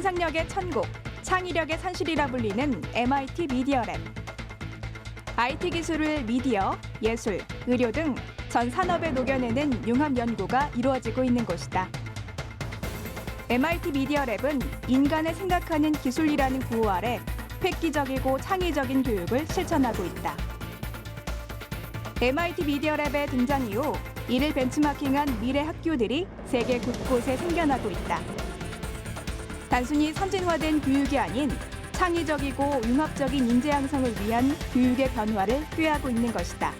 상상력의 천국, 창의력의 산실이라 불리는 MIT 미디어 랩. IT 기술을 미디어, 예술, 의료 등 전 산업에 녹여내는 융합 연구가 이루어지고 있는 곳이다. MIT 미디어 랩은 인간을 생각하는 기술이라는 구호 아래 획기적이고 창의적인 교육을 실천하고 있다. MIT 미디어 랩의 등장 이후 이를 벤치마킹한 미래 학교들이 세계 곳곳에 생겨나고 있다. 단순히 선진화된 교육이 아닌 창의적이고 융합적인 인재 양성을 위한 교육의 변화를 꾀하고 있는 것이다.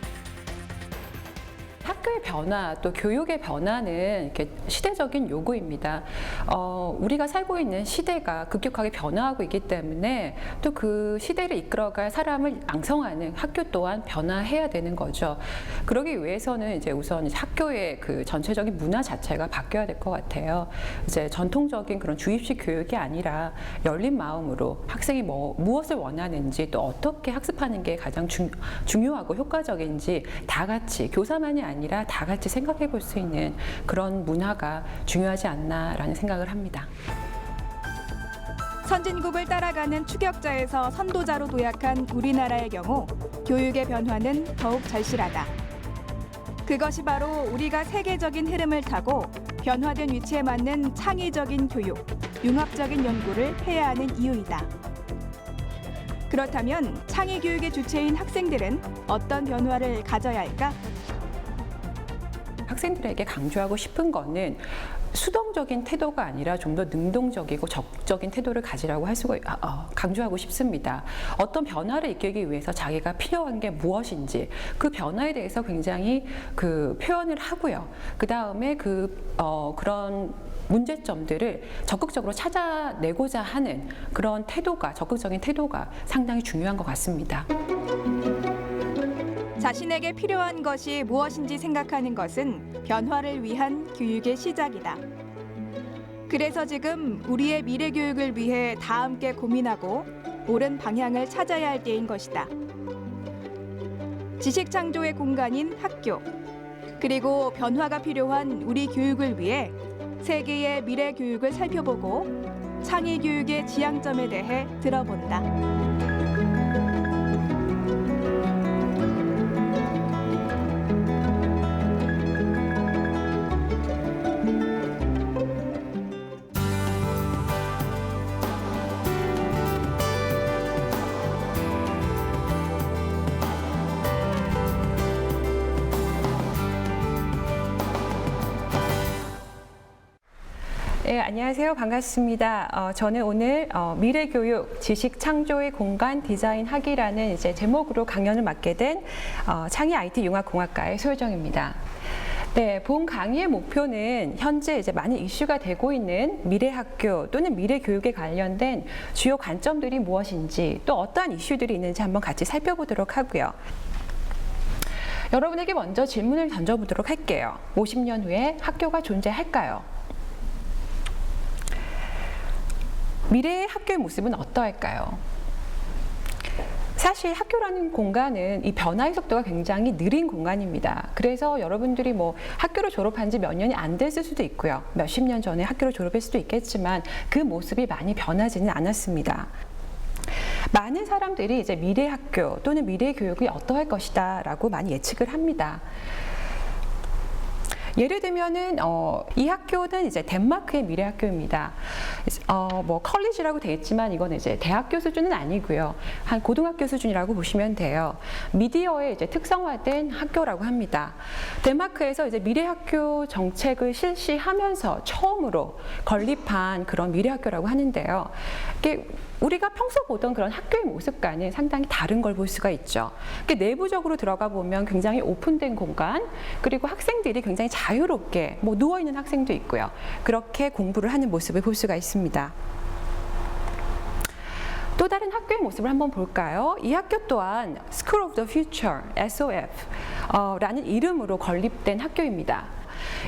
학교의 변화, 또 교육의 변화는 이렇게 시대적인 요구입니다. 우리가 살고 있는 시대가 급격하게 변화하고 있기 때문에 또 그 시대를 이끌어갈 사람을 양성하는 학교 또한 변화해야 되는 거죠. 그러기 위해서는 이제 우선 학교의 그 전체적인 문화 자체가 바뀌어야 될 것 같아요. 이제 전통적인 그런 주입식 교육이 아니라 열린 마음으로 학생이 무엇을 원하는지 또 어떻게 학습하는 게 가장 중요하고 효과적인지 다 같이 교사만이 아니라 다 같이 생각해 볼 수 있는 그런 문화가 중요하지 않나라는 생각을 합니다. 선진국을 따라가는 추격자에서 선도자로 도약한 우리나라의 경우 교육의 변화는 더욱 절실하다. 그것이 바로 우리가 세계적인 흐름을 타고 변화된 위치에 맞는 창의적인 교육, 융합적인 연구를 해야 하는 이유이다. 그렇다면 창의 교육의 주체인 학생들은 어떤 변화를 가져야 할까? 학생들에게 강조하고 싶은 거는 수동적인 태도가 아니라 좀 더 능동적이고 적극적인 태도를 가지라고 강조하고 싶습니다. 어떤 변화를 이끌기 위해서 자기가 필요한 게 무엇인지 그 변화에 대해서 굉장히 그 표현을 하고요. 그 다음에 그런 문제점들을 적극적으로 찾아내고자 하는 그런 태도가, 적극적인 태도가 상당히 중요한 것 같습니다. 자신에게 필요한 것이 무엇인지 생각하는 것은 변화를 위한 교육의 시작이다. 그래서 지금 우리의 미래 교육을 위해 다 함께 고민하고 옳은 방향을 찾아야 할 때인 것이다. 지식 창조의 공간인 학교, 그리고 변화가 필요한 우리 교육을 위해 세계의 미래 교육을 살펴보고 창의 교육의 지향점에 대해 들어본다. 네, 안녕하세요. 반갑습니다. 저는 오늘 미래교육 지식창조의 공간 디자인하기라는 이제 제목으로 강연을 맡게 된 창의 IT 융합공학과의 소유정입니다. 네, 본 강의의 목표는 현재 이제 많은 이슈가 되고 있는 미래학교 또는 미래교육에 관련된 주요 관점들이 무엇인지 또 어떠한 이슈들이 있는지 한번 같이 살펴보도록 하고요. 여러분에게 먼저 질문을 던져보도록 할게요. 50년 후에 학교가 존재할까요? 미래의 학교의 모습은 어떠할까요? 사실 학교라는 공간은 이 변화의 속도가 굉장히 느린 공간입니다. 그래서 여러분들이 학교를 졸업한 지 몇 년이 안 됐을 수도 있고요. 몇십 년 전에 학교를 졸업할 수도 있겠지만 그 모습이 많이 변하지는 않았습니다. 많은 사람들이 이제 미래 학교 또는 미래 교육이 어떠할 것이다 라고 많이 예측을 합니다. 예를 들면은 이 학교는 이제 덴마크의 미래 학교입니다. 컬리지라고 되어 있지만 이건 이제 대학교 수준은 아니고요. 한 고등학교 수준이라고 보시면 돼요. 미디어에 이제 특성화된 학교라고 합니다. 덴마크에서 이제 미래 학교 정책을 실시하면서 처음으로 건립한 그런 미래 학교라고 하는데요. 이게 우리가 평소 보던 그런 학교의 모습과는 상당히 다른 걸 볼 수가 있죠. 내부적으로 들어가 보면 굉장히 오픈된 공간, 그리고 학생들이 굉장히 자유롭게 누워있는 학생도 있고요. 그렇게 공부를 하는 모습을 볼 수가 있습니다. 또 다른 학교의 모습을 한번 볼까요? 이 학교 또한 School of the Future, SOF 라는 이름으로 건립된 학교입니다.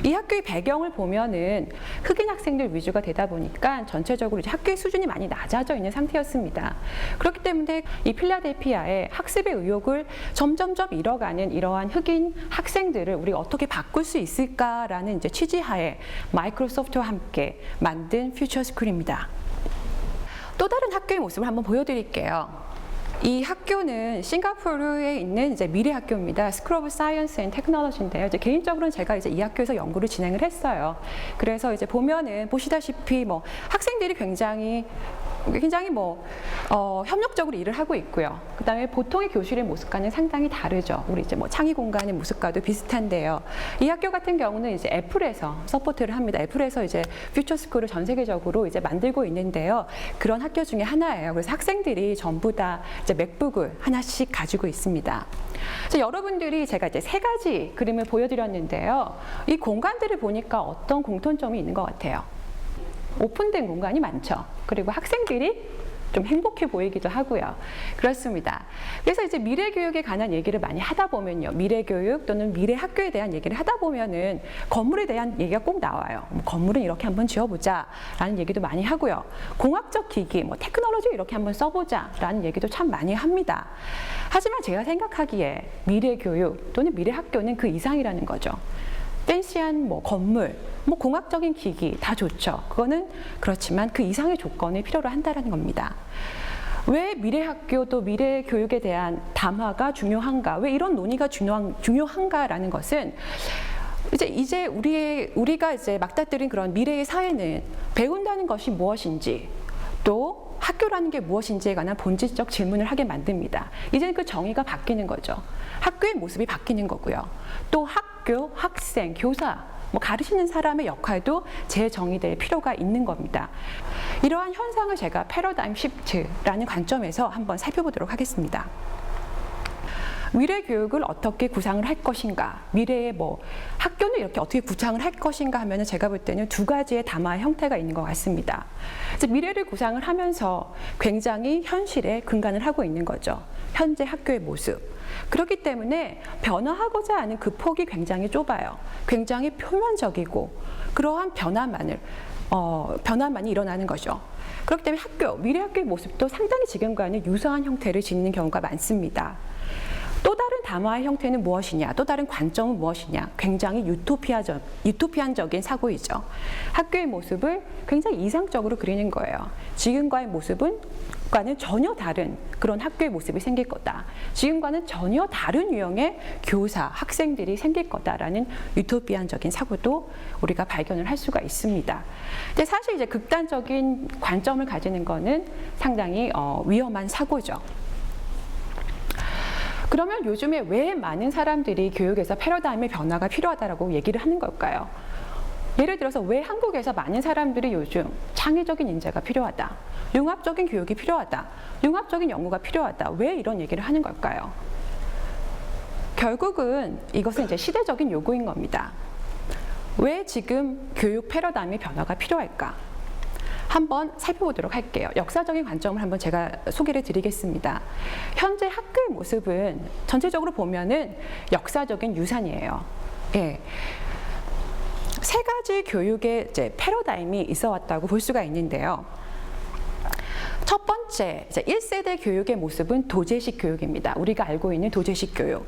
이 학교의 배경을 보면은 흑인 학생들 위주가 되다 보니까 전체적으로 이제 학교의 수준이 많이 낮아져 있는 상태였습니다. 그렇기 때문에 이 필라델피아의 학습의 의욕을 점점점 잃어가는 이러한 흑인 학생들을 우리가 어떻게 바꿀 수 있을까라는 이제 취지하에 마이크로소프트와 함께 만든 퓨처스쿨입니다. 또 다른 학교의 모습을 한번 보여드릴게요. 이 학교는 싱가포르에 있는 이제 미래 학교입니다. School of Science and Technology인데요. 이제 개인적으로는 제가 이제 이 학교에서 연구를 진행을 했어요. 그래서 이제 보면은 보시다시피 뭐 학생들이 굉장히 협력적으로 일을 하고 있고요. 그다음에 보통의 교실의 모습과는 상당히 다르죠. 우리 이제 뭐 창의 공간의 모습과도 비슷한데요. 이 학교 같은 경우는 이제 애플에서 서포트를 합니다. 애플에서 이제 퓨처 스쿨을 전 세계적으로 이제 만들고 있는데요. 그런 학교 중에 하나예요. 그래서 학생들이 전부 다 이제 맥북을 하나씩 가지고 있습니다. 그래서 여러분들이 제가 이제 3가지 그림을 보여드렸는데요. 이 공간들을 보니까 어떤 공통점이 있는 것 같아요. 오픈된 공간이 많죠. 그리고 학생들이 좀 행복해 보이기도 하고요. 그렇습니다. 그래서 이제 미래 교육에 관한 얘기를 많이 하다 보면요. 미래 교육 또는 미래 학교에 대한 얘기를 하다 보면은 건물에 대한 얘기가 꼭 나와요. 뭐 건물은 이렇게 한번 지어보자 라는 얘기도 많이 하고요. 공학적 기기, 뭐 테크놀로지 이렇게 한번 써보자 라는 얘기도 참 많이 합니다. 하지만 제가 생각하기에 미래 교육 또는 미래 학교는 그 이상이라는 거죠. 팬시한 뭐 건물, 뭐 공학적인 기기 다 좋죠. 그거는 그렇지만 그 이상의 조건을 필요로 한다는 겁니다. 왜 미래학교 또 미래교육에 대한 담화가 중요한가? 왜 이런 논의가 중요한가라는 것은 이제 우리가 이제 막다뜨린 그런 미래의 사회는 배운다는 것이 무엇인지 또 학교라는 게 무엇인지에 관한 본질적 질문을 하게 만듭니다. 이제는 그 정의가 바뀌는 거죠. 학교의 모습이 바뀌는 거고요. 또 학교, 학생, 교사, 뭐 가르치는 사람의 역할도 재정의될 필요가 있는 겁니다. 이러한 현상을 제가 패러다임 시프트라는 관점에서 한번 살펴보도록 하겠습니다. 미래 교육을 어떻게 구상을 할 것인가, 미래의 뭐 학교는 이렇게 어떻게 구상을 할 것인가 하면은 제가 볼 때는 2가지의 담화 형태가 있는 것 같습니다. 이제 미래를 구상을 하면서 굉장히 현실에 근간을 하고 있는 거죠. 현재 학교의 모습. 그렇기 때문에 변화하고자 하는 그 폭이 굉장히 좁아요. 굉장히 표면적이고 그러한 변화만이 일어나는 거죠. 그렇기 때문에 미래 학교의 모습도 상당히 지금과는 유사한 형태를 지니는 경우가 많습니다. 또 다른 담화의 형태는 무엇이냐, 또 다른 관점은 무엇이냐, 굉장히 유토피안적인 사고이죠. 학교의 모습을 굉장히 이상적으로 그리는 거예요. 지금과의 모습과는 전혀 다른 그런 학교의 모습이 생길 거다. 지금과는 전혀 다른 유형의 교사, 학생들이 생길 거다라는 유토피안적인 사고도 우리가 발견을 할 수가 있습니다. 근데 사실 이제 극단적인 관점을 가지는 거는 상당히 위험한 사고죠. 그러면 요즘에 왜 많은 사람들이 교육에서 패러다임의 변화가 필요하다고 얘기를 하는 걸까요? 예를 들어서 왜 한국에서 많은 사람들이 요즘 창의적인 인재가 필요하다, 융합적인 교육이 필요하다, 융합적인 연구가 필요하다, 왜 이런 얘기를 하는 걸까요? 결국은 이것은 이제 시대적인 요구인 겁니다. 왜 지금 교육 패러다임의 변화가 필요할까? 한번 살펴보도록 할게요. 역사적인 관점을 한번 제가 소개를 드리겠습니다. 현재 학교의 모습은 전체적으로 보면은 역사적인 유산이에요. 예. 3가지 교육의 이제 패러다임이 있어 왔다고 볼 수가 있는데요. 첫 번째, 이제 1세대 교육의 모습은 도제식 교육입니다. 우리가 알고 있는 도제식 교육.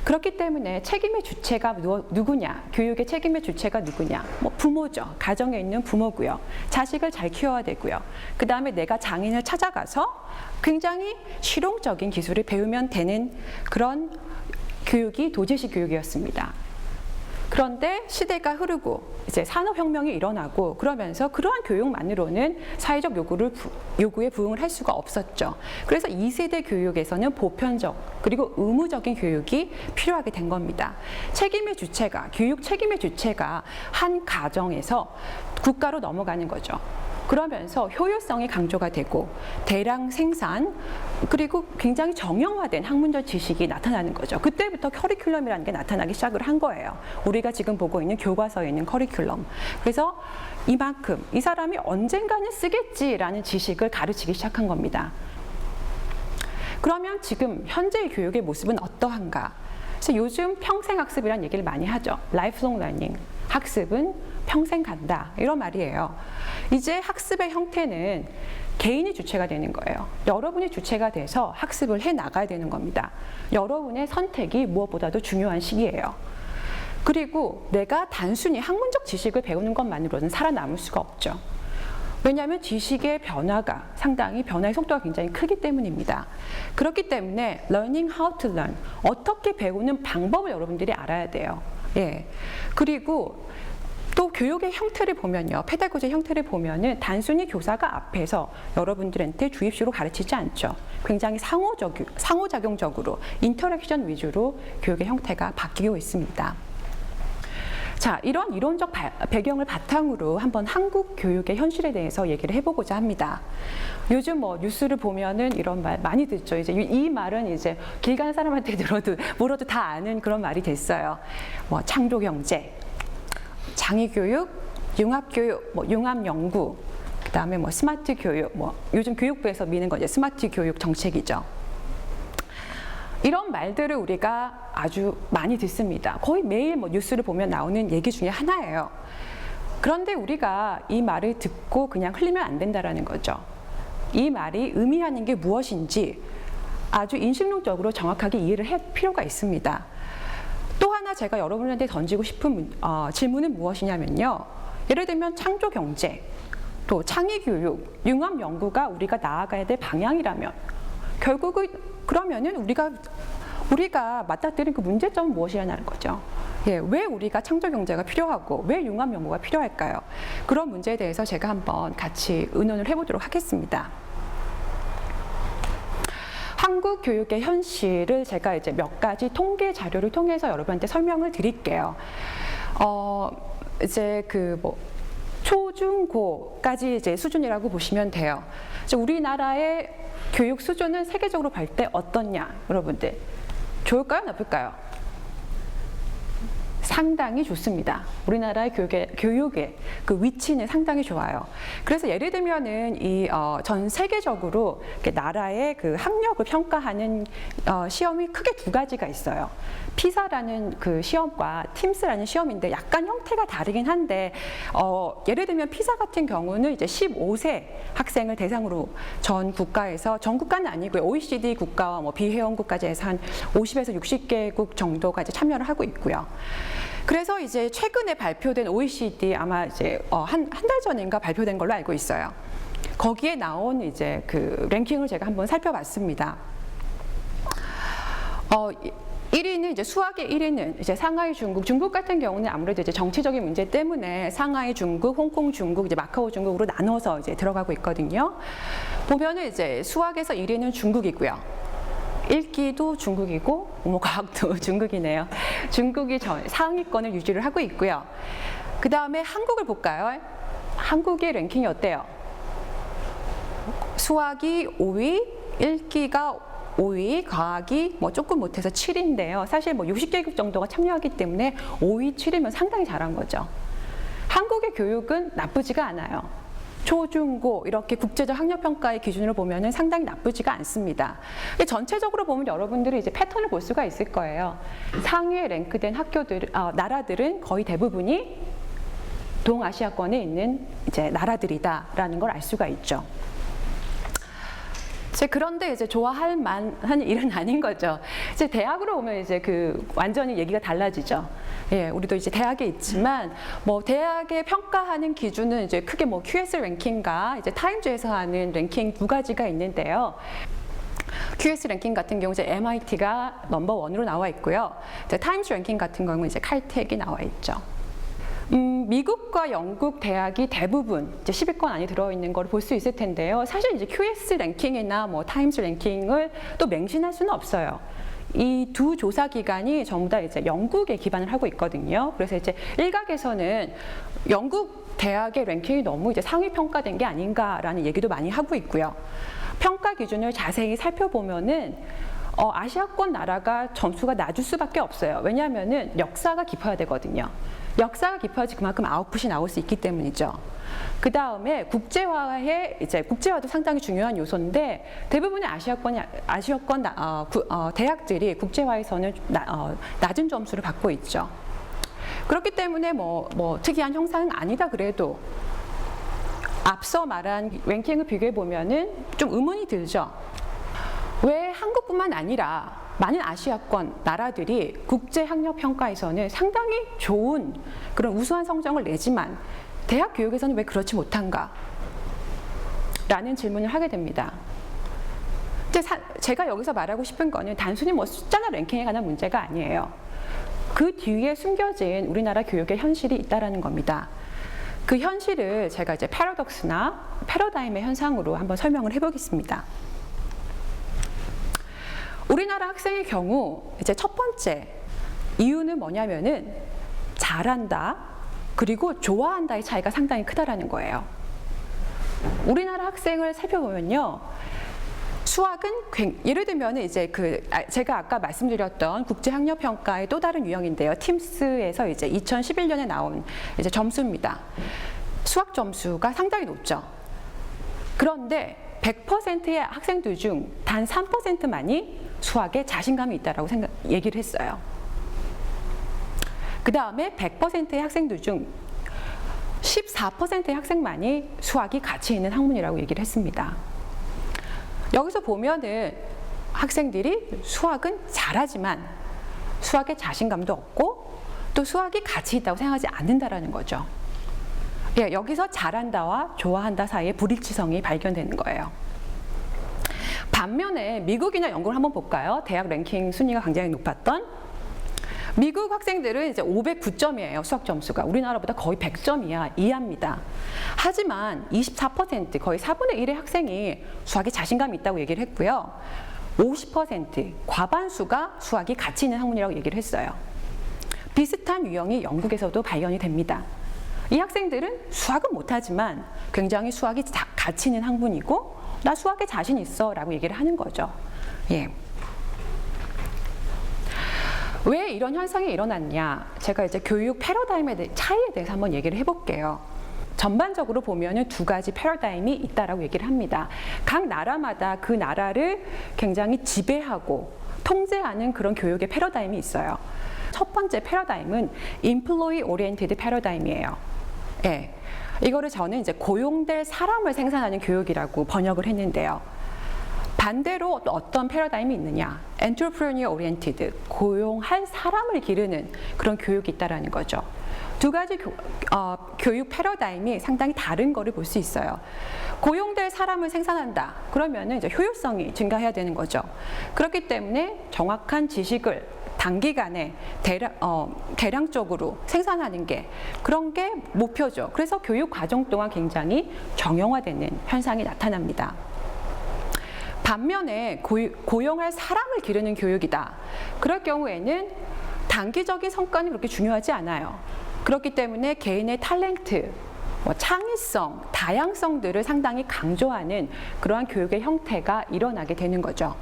그렇기 때문에 책임의 주체가 누구냐, 교육의 책임의 주체가 누구냐, 뭐 부모죠. 가정에 있는 부모고요. 자식을 잘 키워야 되고요. 그 다음에 내가 장인을 찾아가서 굉장히 실용적인 기술을 배우면 되는 그런 교육이 도제식 교육이었습니다. 그런데 시대가 흐르고 이제 산업혁명이 일어나고 그러면서 그러한 교육만으로는 사회적 요구에 부응을 할 수가 없었죠. 그래서 2세대 교육에서는 보편적 그리고 의무적인 교육이 필요하게 된 겁니다. 교육 책임의 주체가 한 가정에서 국가로 넘어가는 거죠. 그러면서 효율성이 강조가 되고 대량 생산 그리고 굉장히 정형화된 학문적 지식이 나타나는 거죠. 그때부터 커리큘럼이라는 게 나타나기 시작을 한 거예요. 우리가 지금 보고 있는 교과서에 있는 커리큘럼. 그래서 이만큼 이 사람이 언젠가는 쓰겠지라는 지식을 가르치기 시작한 겁니다. 그러면 지금 현재의 교육의 모습은 어떠한가? 그래서 요즘 평생학습이라는 얘기를 많이 하죠. 라이프롱 러닝. 학습은 평생 간다. 이런 말이에요. 이제 학습의 형태는 개인이 주체가 되는 거예요. 여러분이 주체가 돼서 학습을 해 나가야 되는 겁니다. 여러분의 선택이 무엇보다도 중요한 시기예요. 그리고 내가 단순히 학문적 지식을 배우는 것만으로는 살아남을 수가 없죠. 왜냐하면 지식의 변화가 상당히 변화의 속도가 굉장히 크기 때문입니다. 그렇기 때문에 learning how to learn, 어떻게 배우는 방법을 여러분들이 알아야 돼요. 예. 그리고 또 교육의 형태를 보면요, 페다고지의 형태를 보면은 단순히 교사가 앞에서 여러분들한테 주입식으로 가르치지 않죠. 굉장히 상호작용적으로 인터랙션 위주로 교육의 형태가 바뀌고 있습니다. 자, 이런 이론적 배경을 바탕으로 한번 한국 교육의 현실에 대해서 얘기를 해보고자 합니다. 요즘 뭐 뉴스를 보면은 이런 말 많이 듣죠. 이제 이 말은 이제 길 가는 사람한테 물어도 다 아는 그런 말이 됐어요. 뭐 창조경제, 장의교육, 융합교육, 뭐 융합연구, 그다음에 뭐 스마트 교육, 뭐 요즘 교육부에서 미는 거 이제 스마트 교육 정책이죠. 이런 말들을 우리가 아주 많이 듣습니다. 거의 매일 뭐 뉴스를 보면 나오는 얘기 중에 하나예요. 그런데 우리가 이 말을 듣고 그냥 흘리면 안 된다라는 거죠. 이 말이 의미하는 게 무엇인지 아주 인식론적으로 정확하게 이해를 할 필요가 있습니다. 또 하나 제가 여러분한테 던지고 싶은 질문은 무엇이냐면요. 예를 들면 창조경제, 또 창의교육, 융합연구가 우리가 나아가야 될 방향이라면 결국은 그러면은 우리가 맞닥뜨린 그 문제점은 무엇이냐는 거죠. 예, 왜 우리가 창조경제가 필요하고 왜 융합연구가 필요할까요? 그런 문제에 대해서 제가 한번 같이 의논을 해보도록 하겠습니다. 한국 교육의 현실을 제가 이제 몇 가지 통계 자료를 통해서 여러분한테 설명을 드릴게요. 이제 초중고까지 이제 수준이라고 보시면 돼요. 우리나라의 교육 수준은 세계적으로 볼 때 어떻냐, 여러분들? 좋을까요, 나쁠까요? 상당히 좋습니다. 우리나라의 교육의 그 위치는 상당히 좋아요. 그래서 예를 들면은 전 세계적으로 나라의 그 학력을 평가하는 시험이 크게 두 가지가 있어요. 피사라는 그 시험과 팀스라는 시험인데 약간 형태가 다르긴 한데 예를 들면 피사 같은 경우는 이제 15세 학생을 대상으로 전 국가는 아니고요. OECD 국가와 뭐 비회원국까지 해서 한 50에서 60개국 정도가 이제 참여를 하고 있고요. 그래서 이제 최근에 발표된 OECD 아마 이제 한 달 전인가 발표된 걸로 알고 있어요. 거기에 나온 이제 그 랭킹을 제가 한번 살펴봤습니다. 1위는 이제 수학의 1위는 이제 상하이 중국 같은 경우는 아무래도 이제 정치적인 문제 때문에 상하이 중국, 홍콩 중국, 이제 마카오 중국으로 나눠서 이제 들어가고 있거든요. 보면은 이제 수학에서 1위는 중국이고요. 읽기도 중국이고 과학도 중국이네요. 중국이 상위권을 유지를 하고 있고요. 그 다음에 한국을 볼까요? 한국의 랭킹이 어때요? 수학이 5위, 읽기가 5위, 과학이 뭐 조금 못해서 7위인데요. 사실 뭐 60개국 정도가 참여하기 때문에 5위, 7위면 상당히 잘한 거죠. 한국의 교육은 나쁘지가 않아요. 초중고 이렇게 국제적 학력평가의 기준으로 보면은 상당히 나쁘지가 않습니다. 전체적으로 보면 여러분들이 이제 패턴을 볼 수가 있을 거예요. 상위에 랭크된 나라들은 거의 대부분이 동아시아권에 있는 이제 나라들이다라는 걸 알 수가 있죠. 그런데 이제 좋아할 만한 일은 아닌 거죠. 이제 대학으로 오면 이제 완전히 얘기가 달라지죠. 예, 우리도 이제 대학에 있지만 뭐 대학의 평가하는 기준은 이제 크게 뭐 QS 랭킹과 이제 타임즈에서 하는 랭킹 두 가지가 있는데요. QS 랭킹 같은 경우 이제 MIT가 넘버1으로 나와 있고요. 이제 타임즈 랭킹 같은 경우는 이제 칼텍이 나와 있죠. 미국과 영국 대학이 대부분 이제 10위권 안에 들어있는 걸 볼 수 있을 텐데요. 사실 이제 QS 랭킹이나 뭐 타임스 랭킹을 또 맹신할 수는 없어요. 이 두 조사 기관이 전부 다 이제 영국에 기반을 하고 있거든요. 그래서 이제 일각에서는 영국 대학의 랭킹이 너무 이제 상위 평가된 게 아닌가라는 얘기도 많이 하고 있고요. 평가 기준을 자세히 살펴보면은 아시아권 나라가 점수가 낮을 수밖에 없어요. 왜냐하면은 역사가 깊어야 되거든요. 역사가 깊어야지 그만큼 아웃풋이 나올 수 있기 때문이죠. 그 다음에 국제화도 상당히 중요한 요소인데 대부분의 아시아권 대학들이 국제화에서는 낮은 점수를 받고 있죠. 그렇기 때문에 뭐 특이한 형상은 아니다 그래도 앞서 말한 랭킹을 비교해 보면은 좀 의문이 들죠. 왜 한국뿐만 아니라 많은 아시아권 나라들이 국제학력평가에서는 상당히 좋은 그런 우수한 성적을 내지만 대학 교육에서는 왜 그렇지 못한가? 라는 질문을 하게 됩니다. 제가 여기서 말하고 싶은 거는 단순히 뭐 숫자나 랭킹에 관한 문제가 아니에요. 그 뒤에 숨겨진 우리나라 교육의 현실이 있다라는 겁니다. 그 현실을 제가 이제 패러독스나 패러다임의 현상으로 한번 설명을 해보겠습니다. 우리나라 학생의 경우 이제 첫 번째 이유는 뭐냐면은 잘한다 그리고 좋아한다의 차이가 상당히 크다라는 거예요. 우리나라 학생을 살펴보면요. 수학은 예를 들면 이제 제가 아까 말씀드렸던 국제학력평가의 또 다른 유형인데요. 팀스에서 이제 2011년에 나온 이제 점수입니다. 수학 점수가 상당히 높죠. 그런데 100%의 학생들 중 단 3%만이 수학에 자신감이 있다라고 얘기를 했어요. 그 다음에 100%의 학생들 중 14%의 학생만이 수학이 가치 있는 학문이라고 얘기를 했습니다. 여기서 보면은 학생들이 수학은 잘하지만 수학에 자신감도 없고 또 수학이 가치 있다고 생각하지 않는다라는 거죠. 예, 여기서 잘한다와 좋아한다 사이에 불일치성이 발견되는 거예요. 반면에 미국이나 영국을 한번 볼까요? 대학 랭킹 순위가 굉장히 높았던 미국 학생들은 이제 509점이에요. 수학 점수가 우리나라보다 거의 100점 이하입니다. 하지만 24% 거의 4분의 1의 학생이 수학에 자신감이 있다고 얘기를 했고요. 50% 과반수가 수학이 가치 있는 학문이라고 얘기를 했어요. 비슷한 유형이 영국에서도 발견이 됩니다. 이 학생들은 수학은 못하지만 굉장히 수학이 가치 있는 학문이고 나 수학에 자신 있어 라고 얘기를 하는 거죠. 예. 왜 이런 현상이 일어났냐? 제가 이제 교육 패러다임의 차이에 대해서 한번 얘기를 해볼게요. 전반적으로 보면은 두 가지 패러다임이 있다라고 얘기를 합니다. 각 나라마다 그 나라를 굉장히 지배하고 통제하는 그런 교육의 패러다임이 있어요. 첫 번째 패러다임은 Employee Oriented 패러다임이에요. 예. 이거를 저는 이제 고용될 사람을 생산하는 교육이라고 번역을 했는데요. 반대로 또 어떤 패러다임이 있느냐? Entrepreneur Oriented, 고용할 사람을 기르는 그런 교육이 있다라는 거죠. 두 가지 교육 패러다임이 상당히 다른 거를 볼 수 있어요. 고용될 사람을 생산한다. 그러면은 이제 효율성이 증가해야 되는 거죠. 그렇기 때문에 정확한 지식을 단기간에 대량적으로 생산하는 게 그런 게 목표죠. 그래서 교육 과정 동안 굉장히 정형화되는 현상이 나타납니다. 반면에 고용할 사람을 기르는 교육이다. 그럴 경우에는 단기적인 성과는 그렇게 중요하지 않아요. 그렇기 때문에 개인의 탤런트, 창의성, 다양성들을 상당히 강조하는 그러한 교육의 형태가 일어나게 되는 거죠.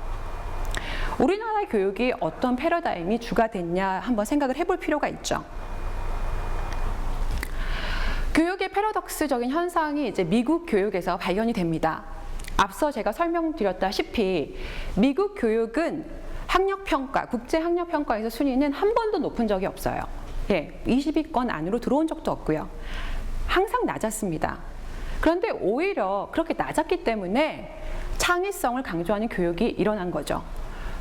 우리나라 교육이 어떤 패러다임이 주가 됐냐 한번 생각을 해볼 필요가 있죠. 교육의 패러독스적인 현상이 이제 미국 교육에서 발견이 됩니다. 앞서 제가 설명드렸다시피 미국 교육은 학력평가, 국제학력평가에서 순위는 한 번도 높은 적이 없어요. 예, 20위권 안으로 들어온 적도 없고요. 항상 낮았습니다. 그런데 오히려 그렇게 낮았기 때문에 창의성을 강조하는 교육이 일어난 거죠.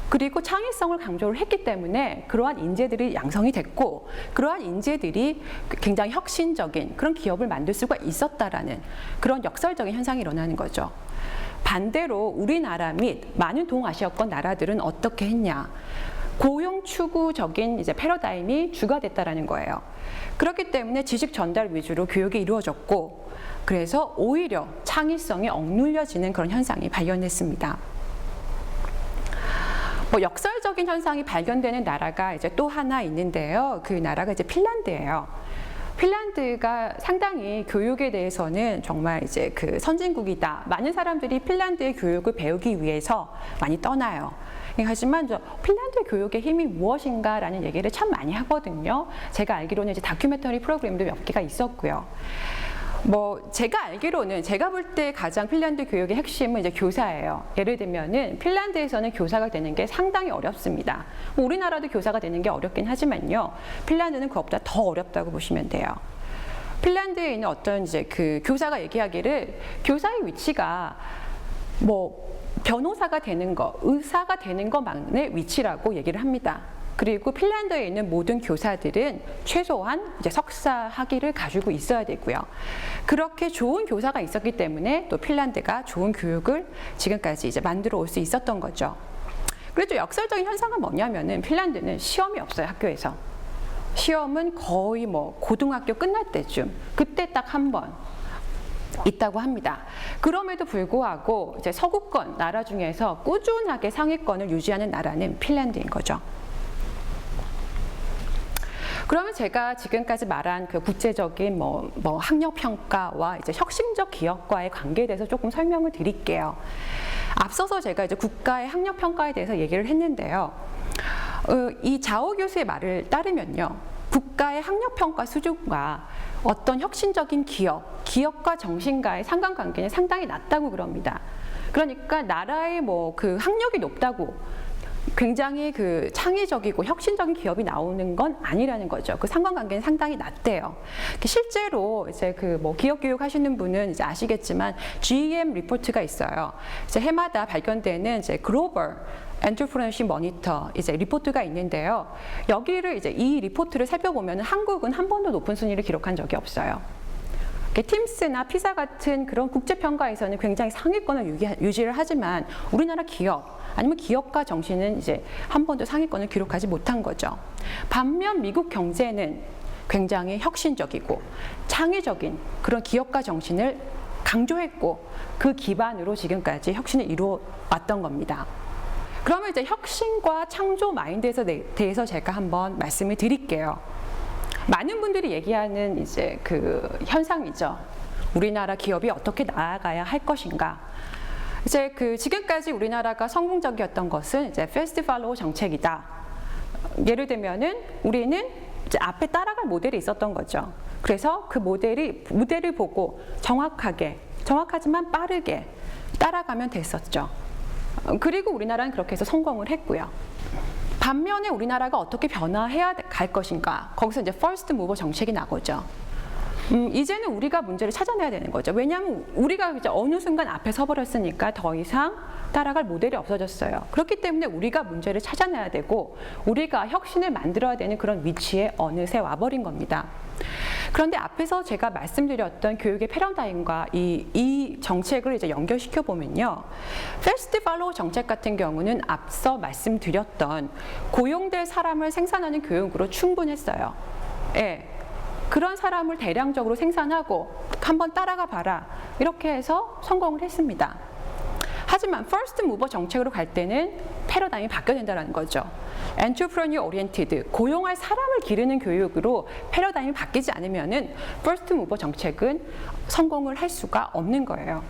그리고 창의성을 강조를 했기 때문에 그러한 인재들이 양성이 됐고 그러한 인재들이 굉장히 혁신적인 그런 기업을 만들 수가 있었다라는 그런 역설적인 현상이 일어나는 거죠. 반대로 우리나라 및 많은 동아시아권 나라들은 어떻게 했냐? 고용 추구적인 이제 패러다임이 주가 됐다라는 거예요. 그렇기 때문에 지식 전달 위주로 교육이 이루어졌고 그래서 오히려 창의성이 억눌려지는 그런 현상이 발견됐습니다. 역설적인 현상이 발견되는 나라가 이제 또 하나 있는데요. 그 나라가 이제 핀란드예요. 핀란드가 상당히 교육에 대해서는 정말 이제 그 선진국이다. 많은 사람들이 핀란드의 교육을 배우기 위해서 많이 떠나요. 하지만 핀란드 교육의 힘이 무엇인가라는 얘기를 참 많이 하거든요. 제가 알기로는 이제 다큐멘터리 프로그램도 몇 개가 있었고요. 제가 알기로는 제가 볼 때 가장 핀란드 교육의 핵심은 이제 교사예요. 예를 들면은 핀란드에서는 교사가 되는 게 상당히 어렵습니다. 우리나라도 교사가 되는 게 어렵긴 하지만요. 핀란드는 그것보다 더 어렵다고 보시면 돼요. 핀란드에 있는 어떤 이제 그 교사가 얘기하기를 교사의 위치가 변호사가 되는 거, 의사가 되는 것만의 위치라고 얘기를 합니다. 그리고 핀란드에 있는 모든 교사들은 최소한 이제 석사 학위를 가지고 있어야 되고요. 그렇게 좋은 교사가 있었기 때문에 또 핀란드가 좋은 교육을 지금까지 이제 만들어 올 수 있었던 거죠. 그래도 역설적인 현상은 뭐냐면은 핀란드는 시험이 없어요, 학교에서. 시험은 거의 뭐 고등학교 끝날 때쯤, 그때 딱 한 번 있다고 합니다. 그럼에도 불구하고 이제 서구권 나라 중에서 꾸준하게 상위권을 유지하는 나라는 핀란드인 거죠. 그러면 제가 지금까지 말한 그 국제적인 뭐 학력 평가와 이제 혁신적 기업과의 관계에 대해서 조금 설명을 드릴게요. 앞서서 제가 이제 국가의 학력 평가에 대해서 얘기를 했는데요. 이 자오 교수의 말을 따르면요, 국가의 학력 평가 수준과 어떤 혁신적인 기업과 정신과의 상관관계는 상당히 낮다고 그럽니다. 그러니까 나라의 뭐 그 학력이 높다고 굉장히 그 창의적이고 혁신적인 기업이 나오는 건 아니라는 거죠. 그 상관관계는 상당히 낮대요. 실제로 이제 그 뭐 기업 교육 하시는 분은 이제 아시겠지만 GEM 리포트가 있어요. 이제 해마다 발견되는 이제 글로벌 엔터프레너십 모니터 이제 리포트가 있는데요. 여기를 이제 이 리포트를 살펴보면 한국은 한 번도 높은 순위를 기록한 적이 없어요. 팀스나 피사 같은 그런 국제 평가에서는 굉장히 상위권을 유지를 하지만 우리나라 기업 아니면 기업가 정신은 이제 한 번도 상위권을 기록하지 못한 거죠. 반면 미국 경제는 굉장히 혁신적이고 창의적인 그런 기업가 정신을 강조했고 그 기반으로 지금까지 혁신을 이루어 왔던 겁니다. 그러면 이제 혁신과 창조 마인드에 대해서 제가 한번 말씀을 드릴게요. 많은 분들이 얘기하는 이제 그 현상이죠. 우리나라 기업이 어떻게 나아가야 할 것인가. 이제 그 지금까지 우리나라가 성공적이었던 것은 이제 패스트 팔로우 정책이다. 예를 들면은 우리는 이제 앞에 따라갈 모델이 있었던 거죠. 그래서 그 모델을 보고 정확하지만 빠르게 따라가면 됐었죠. 그리고 우리나라는 그렇게 해서 성공을 했고요. 반면에 우리나라가 어떻게 변화해야 갈 것인가. 거기서 이제 퍼스트 무버 정책이 나오죠. 이제는 우리가 문제를 찾아내야 되는 거죠. 왜냐하면 우리가 이제 어느 순간 앞에 서버렸으니까 더 이상 따라갈 모델이 없어졌어요. 그렇기 때문에 우리가 문제를 찾아내야 되고 우리가 혁신을 만들어야 되는 그런 위치에 어느새 와버린 겁니다. 그런데 앞에서 제가 말씀드렸던 교육의 패러다임과 이 정책을 이제 연결시켜 보면요, 패스트 팔로우 정책 같은 경우는 앞서 말씀드렸던 고용될 사람을 생산하는 교육으로 충분했어요. 예. 그런 사람을 대량적으로 생산하고 한번 따라가 봐라 이렇게 해서 성공을 했습니다. 하지만 퍼스트 무버 정책으로 갈 때는 패러다임이 바뀌어야 된다는 거죠. 엔터프레니어 오리엔티드, 고용할 사람을 기르는 교육으로 패러다임이 바뀌지 않으면은 퍼스트 무버 정책은 성공을 할 수가 없는 거예요.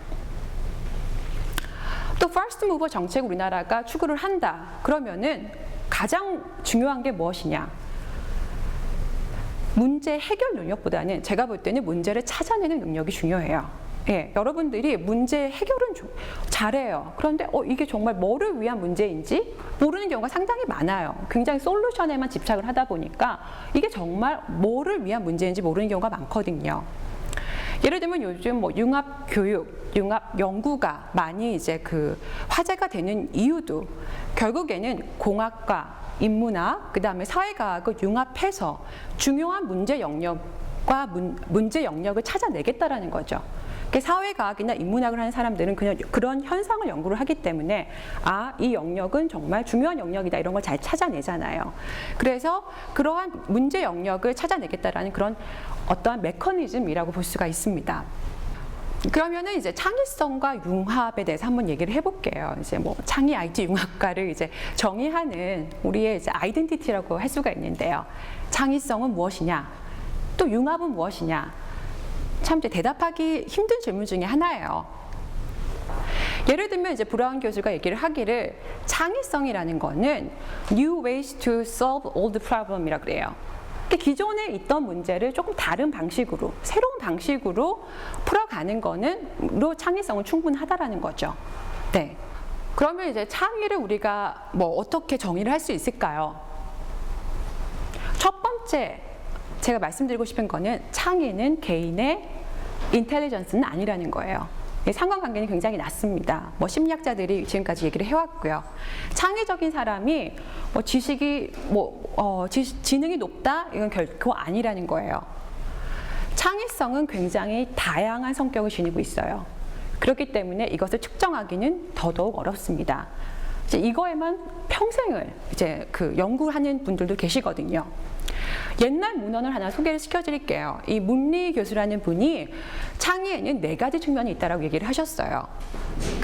또 퍼스트 무버 정책 우리나라가 추구를 한다. 그러면은 가장 중요한 게 무엇이냐? 문제 해결 능력보다는 제가 볼 때는 문제를 찾아내는 능력이 중요해요. 예, 여러분들이 문제 해결은 잘해요. 그런데 이게 정말 뭐를 위한 문제인지 모르는 경우가 상당히 많아요. 굉장히 솔루션에만 집착을 하다 보니까 이게 정말 뭐를 위한 문제인지 모르는 경우가 많거든요. 예를 들면 요즘 뭐 융합 교육, 융합 연구가 많이 이제 그 화제가 되는 이유도 결국에는 공학과 인문학, 그 다음에 사회과학을 융합해서 중요한 문제 영역과 문제 영역을 찾아내겠다라는 거죠. 사회과학이나 인문학을 하는 사람들은 그냥 그런 현상을 연구를 하기 때문에 이 영역은 정말 중요한 영역이다 이런 걸 잘 찾아내잖아요. 그래서 그러한 문제 영역을 찾아내겠다라는 그런 어떠한 메커니즘이라고 볼 수가 있습니다. 그러면은 이제 창의성과 융합에 대해서 한번 얘기를 해볼게요. 이제 뭐 창의 IT 융합과를 이제 정의하는 우리의 이제 아이덴티티라고 할 수가 있는데요. 창의성은 무엇이냐? 또 융합은 무엇이냐? 참 이제 대답하기 힘든 질문 중에 하나예요. 예를 들면 이제 브라운 교수가 얘기를 하기를 창의성이라는 거는 new ways to solve old problem이라고 그래요. 기존에 있던 문제를 조금 다른 방식으로, 새로운 방식으로 풀어가는 거는로 창의성은 충분하다라는 거죠. 네. 그러면 이제 창의를 우리가 뭐 어떻게 정의를 할 수 있을까요? 첫 번째 제가 말씀드리고 싶은 거는 창의는 개인의 인텔리전스는 아니라는 거예요. 상관관계는 굉장히 낮습니다. 뭐 심리학자들이 지금까지 얘기를 해왔고요. 창의적인 사람이 뭐 지식이 지능이 높다 이건 결코 아니라는 거예요. 창의성은 굉장히 다양한 성격을 지니고 있어요. 그렇기 때문에 이것을 측정하기는 더더욱 어렵습니다. 이제 이거에만 평생을 이제 연구하는 분들도 계시거든요. 옛날 문헌을 하나 소개를 시켜드릴게요. 이 문리 교수라는 분이 창의에는 4가지 측면이 있다라고 얘기를 하셨어요.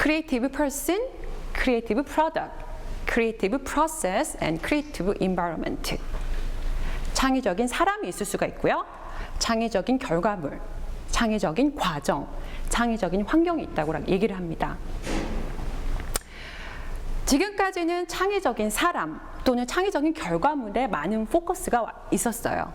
Creative person, creative product, creative process, and creative environment. 창의적인 사람이 있을 수가 있고요. 창의적인 결과물, 창의적인 과정, 창의적인 환경이 있다고 얘기를 합니다. 지금까지는 창의적인 사람 또는 창의적인 결과물에 많은 포커스가 있었어요.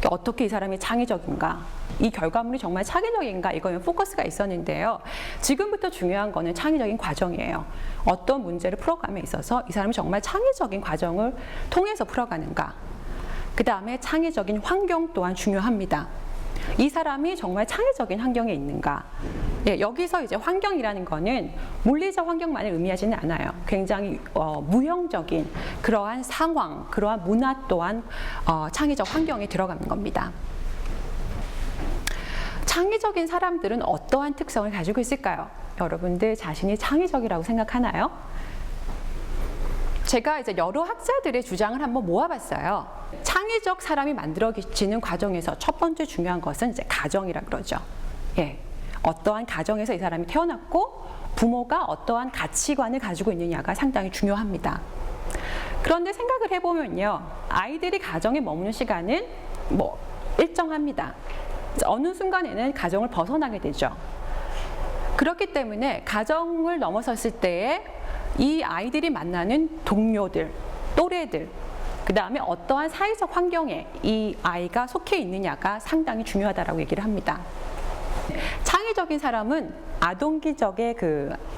어떻게 이 사람이 창의적인가? 이 결과물이 정말 창의적인가? 이거에 포커스가 있었는데요. 지금부터 중요한 거는 창의적인 과정이에요. 어떤 문제를 풀어감에 있어서 이 사람이 정말 창의적인 과정을 통해서 풀어가는가? 그 다음에 창의적인 환경 또한 중요합니다. 이 사람이 정말 창의적인 환경에 있는가? 예, 여기서 이제 환경이라는 거는 물리적 환경만을 의미하지는 않아요. 굉장히 무형적인 그러한 상황, 그러한 문화 또한 창의적 환경에 들어가는 겁니다. 창의적인 사람들은 어떠한 특성을 가지고 있을까요? 여러분들 자신이 창의적이라고 생각하나요? 제가 이제 여러 학자들의 주장을 한번 모아봤어요. 창의적 사람이 만들어지는 과정에서 첫 번째 중요한 것은 이제 가정이라 그러죠. 예, 어떠한 가정에서 이 사람이 태어났고 부모가 어떠한 가치관을 가지고 있느냐가 상당히 중요합니다. 그런데 생각을 해보면요, 아이들이 가정에 머무는 시간은 뭐 일정합니다. 어느 순간에는 가정을 벗어나게 되죠. 그렇기 때문에 가정을 넘어섰을 때에 이 아이들이 만나는 동료들, 또래들, 그 다음에 어떠한 사회적 환경에 이 아이가 속해 있느냐가 상당히 중요하다라고 얘기를 합니다. 창의적인 사람은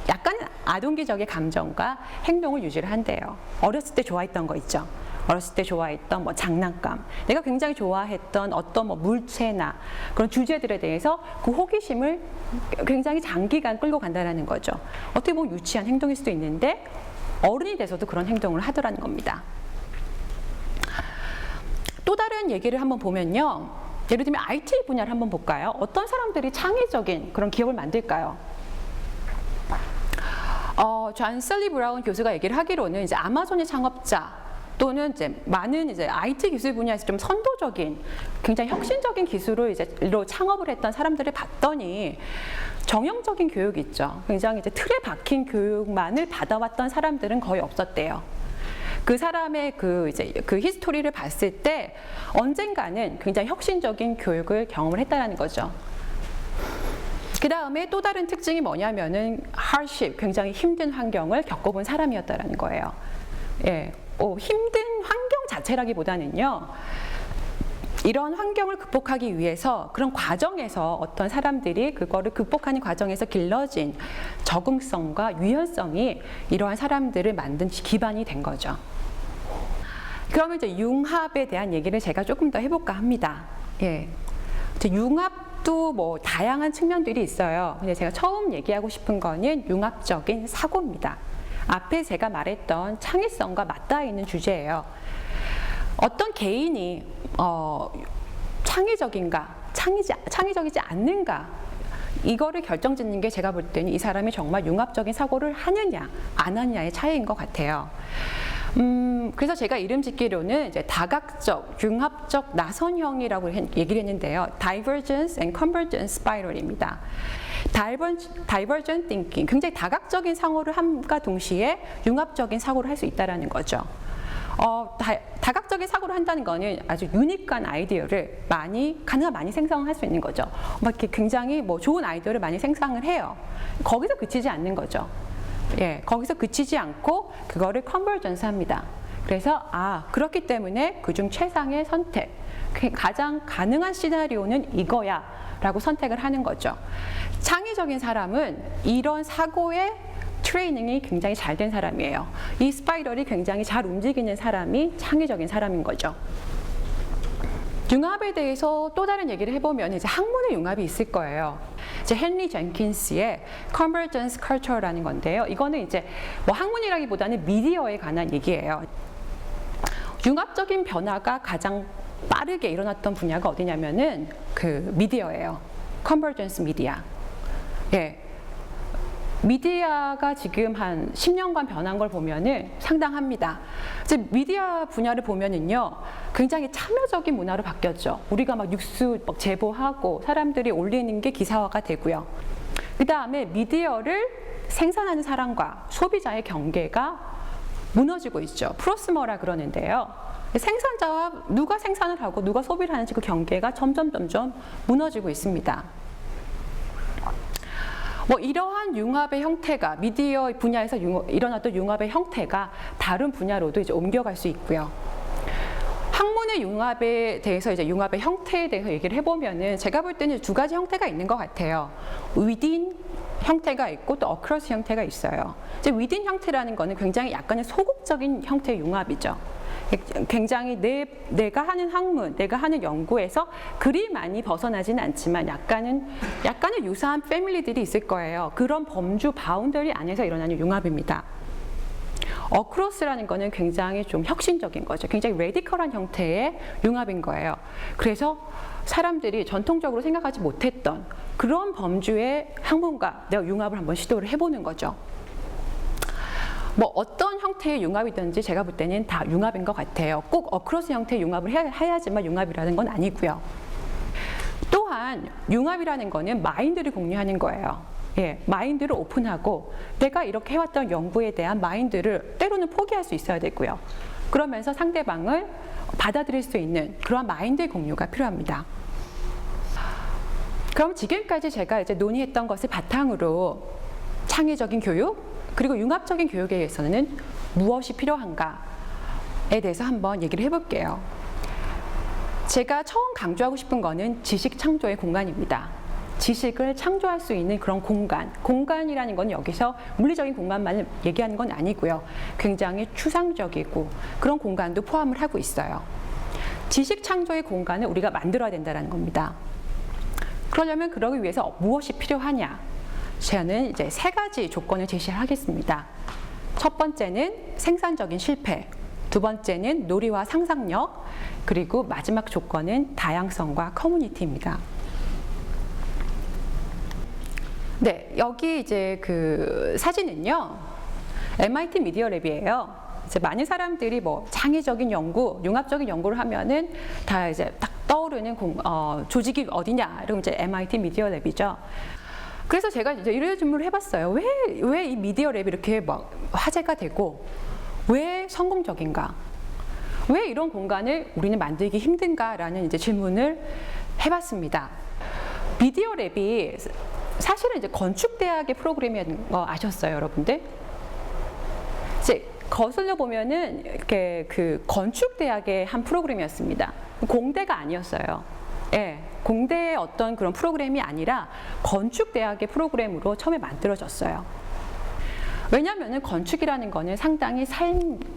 약간 아동기적의 감정과 행동을 유지를 한대요. 어렸을 때 좋아했던 거 있죠. 어렸을 때 좋아했던 뭐 장난감, 내가 굉장히 좋아했던 어떤 뭐 물체나 그런 주제들에 대해서 그 호기심을 굉장히 장기간 끌고 간다는 거죠. 어떻게 보면 유치한 행동일 수도 있는데 어른이 돼서도 그런 행동을 하더라는 겁니다. 또 다른 얘기를 한번 보면요, 예를 들면 IT 분야를 한번 볼까요? 어떤 사람들이 창의적인 그런 기업을 만들까요? 존 셀리 브라운 교수가 얘기를 하기로는 이제 아마존의 창업자 또는 이제 많은 이제 IT 기술 분야에서 좀 선도적인, 굉장히 혁신적인 기술로 창업을 했던 사람들을 봤더니 정형적인 교육이 있죠. 굉장히 이제 틀에 박힌 교육만을 받아왔던 사람들은 거의 없었대요. 그 사람의 그 히스토리를 봤을 때 언젠가는 굉장히 혁신적인 교육을 경험을 했다라는 거죠. 그 다음에 또 다른 특징이 뭐냐면은 hardship, 굉장히 힘든 환경을 겪어본 사람이었다라는 거예요. 예, 힘든 환경 자체라기보다는요, 이런 환경을 극복하기 위해서 그런 과정에서 어떤 사람들이 그거를 극복하는 과정에서 길러진 적응성과 유연성이 이러한 사람들을 만든 기반이 된 거죠. 그러면 이제 융합에 대한 얘기를 제가 조금 더 해볼까 합니다. 예, 융합도 뭐 다양한 측면들이 있어요. 근데 제가 처음 얘기하고 싶은 거는 융합적인 사고입니다. 앞에 제가 말했던 창의성과 맞닿아 있는 주제예요. 어떤 개인이 창의적인가, 창의적이지 않는가, 이거를 결정짓는 게 제가 볼 때는 이 사람이 정말 융합적인 사고를 하느냐, 안 하느냐의 차이인 것 같아요. 그래서 제가 이름 짓기로는 이제 다각적, 융합적 나선형이라고 얘기를 했는데요. Divergence and Convergence Spiral입니다. Divergent thinking, 굉장히 다각적인 사고를 함과 동시에 융합적인 사고를 할 수 있다는 거죠. 다각적인 사고를 한다는 거는 아주 유니크한 아이디어를 가능한 많이 생성할 수 있는 거죠. 막 이렇게 굉장히 뭐 좋은 아이디어를 많이 생성을 해요. 거기서 그치지 않는 거죠. 예, 거기서 그치지 않고 그거를 컨버전스 합니다. 그래서 그렇기 때문에 그중 최상의 선택, 가장 가능한 시나리오는 이거야 라고 선택을 하는 거죠. 창의적인 사람은 이런 사고의 트레이닝이 굉장히 잘 된 사람이에요. 이 스파이럴이 굉장히 잘 움직이는 사람이 창의적인 사람인 거죠. 융합에 대해서 또 다른 얘기를 해보면 이제 학문의 융합이 있을 거예요. 이제 헨리 젠킨스의 Convergence Culture라는 건데요. 이거는 이제 뭐 학문이라기보다는 미디어에 관한 얘기예요. 융합적인 변화가 가장 빠르게 일어났던 분야가 어디냐면은 그 미디어예요. Convergence 미디어. 예. 미디어가 지금 한 10년간 변한 걸 보면은 상당합니다. 이제 미디어 분야를 보면은요, 굉장히 참여적인 문화로 바뀌었죠. 우리가 막 뉴스 막 제보하고 사람들이 올리는 게 기사화가 되고요. 그 다음에 미디어를 생산하는 사람과 소비자의 경계가 무너지고 있죠. 프로스머라 그러는데요. 생산자와 누가 생산을 하고 누가 소비를 하는지 그 경계가 점점 무너지고 있습니다. 뭐 이러한 융합의 형태가 미디어 분야에서 일어났던 융합의 형태가 다른 분야로도 이제 옮겨갈 수 있고요. 학문의 융합에 대해서 이제 융합의 형태에 대해서 얘기를 해보면은 제가 볼 때는 두 가지 형태가 있는 것 같아요. within 형태가 있고 또 across 형태가 있어요. 이제 within 형태라는 거는 굉장히 약간의 소극적인 형태의 융합이죠. 굉장히 내가 하는 학문, 내가 하는 연구에서 그리 많이 벗어나지는 않지만 약간의 유사한 패밀리들이 있을 거예요. 그런 범주 바운더리 안에서 일어나는 융합입니다. 어크로스라는 거는 굉장히 좀 혁신적인 거죠. 굉장히 레디컬한 형태의 융합인 거예요. 그래서 사람들이 전통적으로 생각하지 못했던 그런 범주의 학문과 내가 융합을 한번 시도를 해보는 거죠. 뭐 어떤 형태의 융합이든지 제가 볼 때는 다 융합인 것 같아요. 꼭 어크로스 형태의 융합을 해야지만 융합이라는 건 아니고요. 또한 융합이라는 거는 마인드를 공유하는 거예요. 예, 마인드를 오픈하고 내가 이렇게 해왔던 연구에 대한 마인드를 때로는 포기할 수 있어야 되고요. 그러면서 상대방을 받아들일 수 있는 그러한 마인드의 공유가 필요합니다. 그럼 지금까지 제가 이제 논의했던 것을 바탕으로 창의적인 교육, 그리고 융합적인 교육에 의해서는 무엇이 필요한가에 대해서 한번 얘기를 해볼게요. 제가 처음 강조하고 싶은 거는 지식 창조의 공간입니다. 지식을 창조할 수 있는 그런 공간이라는 건 여기서 물리적인 공간만 얘기하는 건 아니고요. 굉장히 추상적이고 그런 공간도 포함을 하고 있어요. 지식 창조의 공간을 우리가 만들어야 된다는 겁니다. 그러려면 그러기 위해서 무엇이 필요하냐? 저는 이제 세 가지 조건을 제시를 하겠습니다. 첫 번째는 생산적인 실패, 두 번째는 놀이와 상상력, 그리고 마지막 조건은 다양성과 커뮤니티입니다. 네, 여기 이제 그 사진은요, MIT 미디어 랩이에요. 이제 많은 사람들이 뭐 창의적인 연구, 융합적인 연구를 하면은 다 이제 딱 떠오르는 조직이 어디냐? 이러면 이제 MIT 미디어 랩이죠. 그래서 제가 이제 이런 질문을 해봤어요. 왜 이 미디어 랩이 이렇게 막 화제가 되고 왜 성공적인가? 왜 이런 공간을 우리는 만들기 힘든가라는 이제 질문을 해봤습니다. 미디어 랩이 사실은 이제 건축대학의 프로그램이었는 거 아셨어요, 여러분들? 이제 거슬러 보면은 이렇게 그 건축대학의 한 프로그램이었습니다. 공대가 아니었어요. 예, 공대의 어떤 그런 프로그램이 아니라 건축대학의 프로그램으로 처음에 만들어졌어요. 왜냐하면 건축이라는 거는 상당히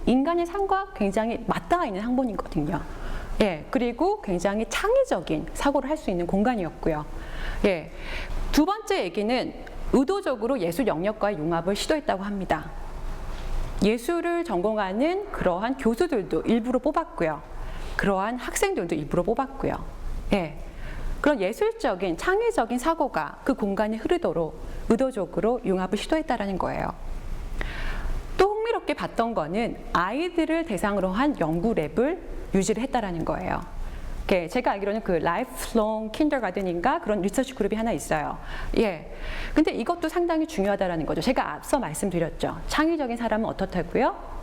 인간의 삶과 굉장히 맞닿아 있는 학문이거든요. 예, 그리고 굉장히 창의적인 사고를 할 수 있는 공간이었고요. 예, 두 번째 얘기는 의도적으로 예술 영역과의 융합을 시도했다고 합니다. 예술을 전공하는 그러한 교수들도 일부러 뽑았고요. 그러한 학생들도 일부러 뽑았고요. 예, 그런 예술적인 창의적인 사고가 그 공간에 흐르도록 의도적으로 융합을 시도했다라는 거예요. 또 흥미롭게 봤던 거는 아이들을 대상으로 한 연구 랩을 유지를 했다라는 거예요. 제가 알기로는 그 라이프롱 킨더가든인가 그런 리서치 그룹이 하나 있어요. 예, 근데 이것도 상당히 중요하다라는 거죠. 제가 앞서 말씀드렸죠. 창의적인 사람은 어떻다고요?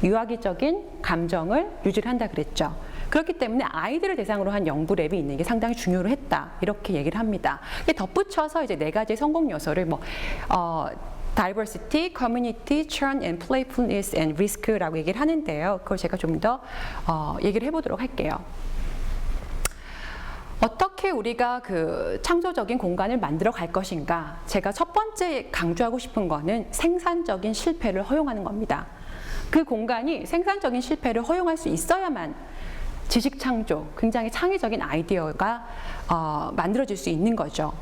유아기적인 감정을 유지를 한다 그랬죠. 그렇기 때문에 아이들을 대상으로 한 연구 랩이 있는 게 상당히 중요로 했다. 이렇게 얘기를 합니다. 덧붙여서 이제 네 가지의 성공 요소를 diversity, community, churn and playfulness and risk라고 얘기를 하는데요. 그걸 제가 좀 더 얘기를 해보도록 할게요. 어떻게 우리가 그 창조적인 공간을 만들어 갈 것인가? 제가 첫 번째 강조하고 싶은 거는 생산적인 실패를 허용하는 겁니다. 그 공간이 생산적인 실패를 허용할 수 있어야만 지식 창조, 굉장히 창의적인 아이디어가 만들어질 수 있는 거죠.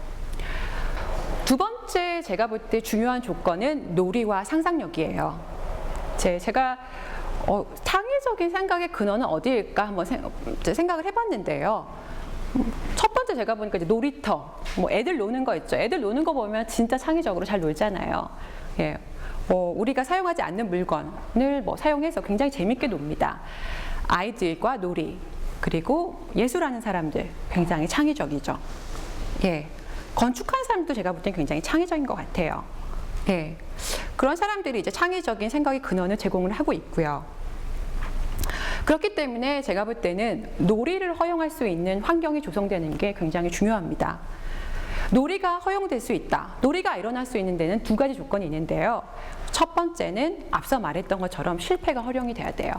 두 번째 제가 볼 때 중요한 조건은 논리와 상상력이에요. 제가 창의적인 생각의 근원은 어디일까 한번 생각을 해봤는데요. 첫 번째 제가 보니까 이제 놀이터, 뭐 애들 노는 거 있죠. 애들 노는 거 보면 진짜 창의적으로 잘 놀잖아요. 예, 우리가 사용하지 않는 물건을 사용해서 굉장히 재밌게 놉니다. 아이들과 놀이, 그리고 예술하는 사람들 굉장히 창의적이죠. 예, 건축하는 사람도 제가 볼 땐 굉장히 창의적인 것 같아요. 예, 그런 사람들이 이제 창의적인 생각의 근원을 제공을 하고 있고요. 그렇기 때문에 제가 볼 때는 놀이를 허용할 수 있는 환경이 조성되는 게 굉장히 중요합니다. 놀이가 허용될 수 있다. 놀이가 일어날 수 있는 데는 두 가지 조건이 있는데요. 첫 번째는 앞서 말했던 것처럼 실패가 허용이 돼야 돼요.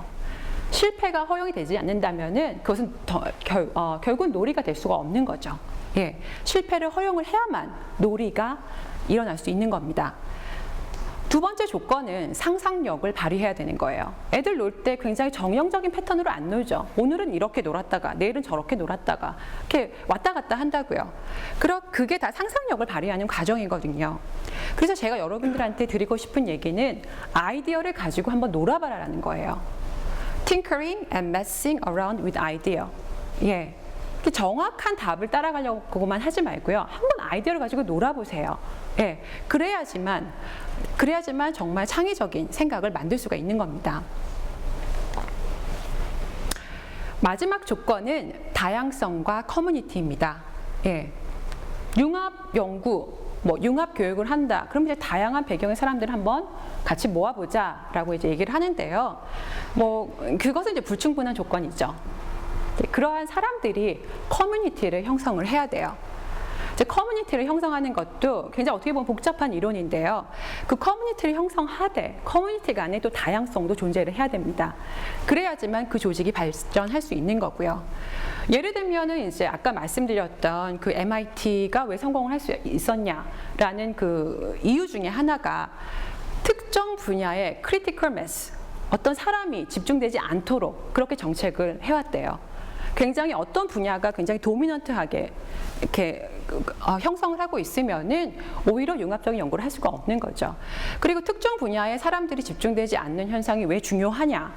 실패가 허용이 되지 않는다면은 그것은 결국 놀이가 될 수가 없는 거죠. 예, 실패를 허용을 해야만 놀이가 일어날 수 있는 겁니다. 두 번째 조건은 상상력을 발휘해야 되는 거예요. 애들 놀 때 굉장히 정형적인 패턴으로 안 놀죠. 오늘은 이렇게 놀았다가 내일은 저렇게 놀았다가 이렇게 왔다 갔다 한다고요. 그게 다 상상력을 발휘하는 과정이거든요. 그래서 제가 여러분들한테 드리고 싶은 얘기는 아이디어를 가지고 한번 놀아봐라라는 거예요. Tinkering and messing around with idea. 예. 정확한 답을 따라가려고만 하지 말고요. 한번 아이디어를 가지고 놀아보세요. 예, 그래야지만 정말 창의적인 생각을 만들 수가 있는 겁니다. 마지막 조건은 다양성과 커뮤니티입니다. 예, 융합 연구, 융합 교육을 한다. 그럼 이제 다양한 배경의 사람들을 한번 같이 모아보자라고 이제 얘기를 하는데요. 그것은 이제 불충분한 조건이죠. 그러한 사람들이 커뮤니티를 형성을 해야 돼요. 이제 커뮤니티를 형성하는 것도 굉장히 어떻게 보면 복잡한 이론인데요. 그 커뮤니티를 형성하되 커뮤니티 안에 또 다양성도 존재를 해야 됩니다. 그래야지만 그 조직이 발전할 수 있는 거고요. 예를 들면은 이제 아까 말씀드렸던 그 MIT가 왜 성공을 할 수 있었냐라는 그 이유 중에 하나가 특정 분야의 크리티컬 매스, 어떤 사람이 집중되지 않도록 그렇게 정책을 해왔대요. 굉장히 어떤 분야가 굉장히 도미넌트하게 이렇게 형성을 하고 있으면은 오히려 융합적인 연구를 할 수가 없는 거죠. 그리고 특정 분야에 사람들이 집중되지 않는 현상이 왜 중요하냐?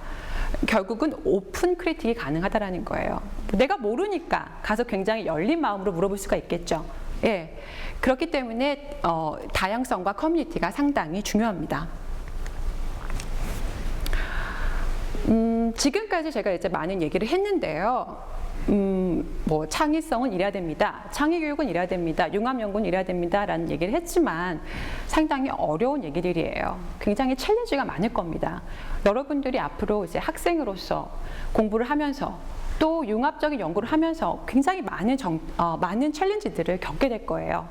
결국은 오픈 크리틱이 가능하다라는 거예요. 내가 모르니까 가서 굉장히 열린 마음으로 물어볼 수가 있겠죠. 예, 그렇기 때문에 다양성과 커뮤니티가 상당히 중요합니다. 지금까지 제가 이제 많은 얘기를 했는데요. 창의성은 이래야 됩니다. 창의교육은 이래야 됩니다. 융합연구는 이래야 됩니다. 라는 얘기를 했지만 상당히 어려운 얘기들이에요. 굉장히 챌린지가 많을 겁니다. 여러분들이 앞으로 이제 학생으로서 공부를 하면서 또 융합적인 연구를 하면서 굉장히 많은 챌린지들을 겪게 될 거예요.